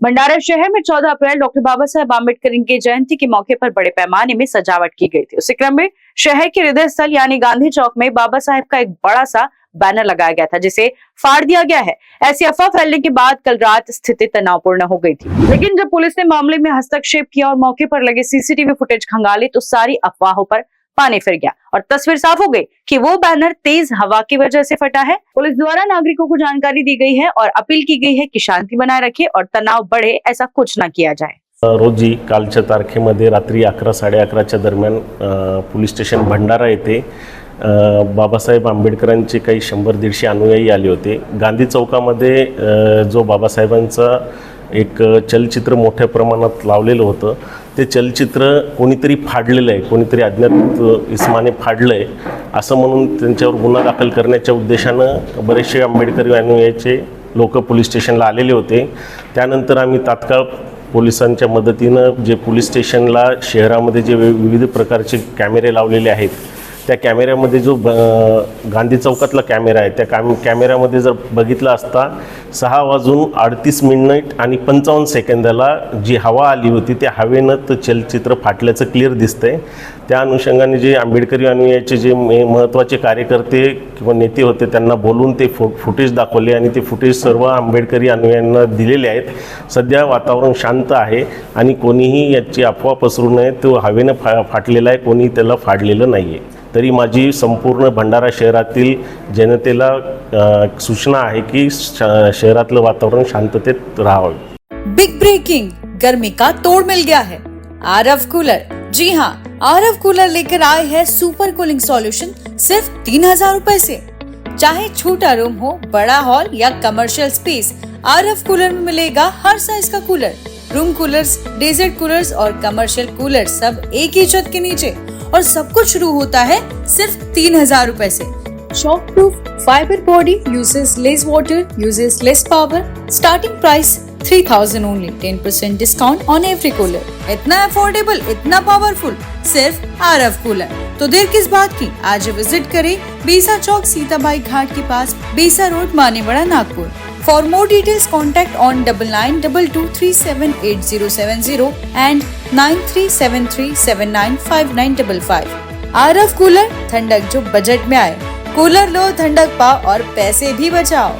भंडारा शहर में 14 अप्रैल डॉक्टर बाबा साहेब आम्बेडकर की जयंती के मौके पर बड़े पैमाने में सजावट की गई थी। उसी क्रम में शहर के हृदय स्थल यानी गांधी चौक में बाबा साहेब का एक बड़ा सा बैनर लगाया गया था, जिसे फाड़ दिया गया है। ऐसी अफवाह फैलने के बाद कल रात स्थिति तनावपूर्ण हो गई थी, लेकिन जब पुलिस ने मामले में हस्तक्षेप किया और मौके पर लगे सीसीटीवी फुटेज खंगाले तो सारी अफवाहों पर पानी फिर गया और तस्वीर साफ हो गई कि वो बैनर तेज हवा की वजह से फटा है। पुलिस द्वारा नागरिकों को जानकारी दी गई है और अपील की गई है कि शांति बनाए रखें और तनाव बढ़े ऐसा कुछ न किया जाए। रोजी कालच्या तारखेमध्ये रात्री 11-11:30च्या दरम्यान पोलीस स्टेशन भंडारा येथे बाबासाहेब आंबेडकरांचे काही 100-150 अनुयायी आले होते। गांधी चौकामध्ये जो बाबासाहेबांचा एक चलचित्र मोठ्या प्रमाणात लावलेलं होतं, ते चलचित्र कोणीतरी फाडलेलं आहे, कोणीतरी अज्ञात इसमाने फाडलं आहे असं म्हणून त्यांच्यावर गुन्हा दाखल करण्याच्या उद्देशानं बरेचसे आंबेडकरी अनुयायीचे लोक पोलीस स्टेशनला आलेले होते। त्यानंतर आम्ही तात्काळ पोलिसांच्या मदतीनं जे पोलीस स्टेशनला शहरामध्ये जे विविध प्रकारचे कॅमेरे लावलेले आहेत, त्या कॅमेऱ्यामध्ये जो गांधी चौकातला कॅमेरा आहे त्या कॅमेऱ्यामध्ये जर बघितला असता 6:38 आणि 55 सेकंदाला जी हवा आली होती त्या हवेनं तर चलचित्र फाटल्याचं क्लिअर दिसतंय। त्या अनुषंगाने जे आंबेडकरी अनुयायाचे जे महत्त्वाचे कार्यकर्ते किंवा नेते होते त्यांना बोलून ते फुटेज दाखवले आणि ते फुटेज सर्व आंबेडकरी अनुयायांना दिलेले आहेत। सध्या वातावरण शांत आहे आणि कोणीही याची अफवा पसरू नये, तो हवेनं फाटलेला आहे, कोणी त्याला फाडलेलं नाही आहे। तरी माझी संपूर्ण भंडारा शहरातील जनतेला सूचना आहे की शहरातलं वातावरण शांततेत राहावे। बिग ब्रेकिंग, गर्मी का तोड़ मिल गया है आरव कूलर। जी हाँ, आरव कूलर लेकर आए हैं सुपर कूलिंग सॉल्यूशन सिर्फ 3000 रुपए से। चाहे छोटा रूम हो, बड़ा हॉल या कमर्शियल स्पेस, आरव कूलर में मिलेगा हर साइज का cooler. Room coolers, desert coolers और कमर्शियल कूलर सब एक ही छत के नीचे, और सब कुछ शुरू होता है सिर्फ 3000 रुपए से। Shock proof fibre body, uses less water, uses less power. Starting price 3000 only, 10% discount on every cooler. इतना अफोर्डेबल, इतना पावरफुल, सिर्फ आरव कूलर। तो देर किस बात की, आज विजिट करें बीसा चौक सीताबाई घाट के पास, बीसा road, Manewada, Nagpur. For more details, contact on 9922378070 and 9373795955। Aarav cooler, ठंडक जो बजट में आए। कूलर लो, ठंडक पाओ और पैसे भी बचाओ।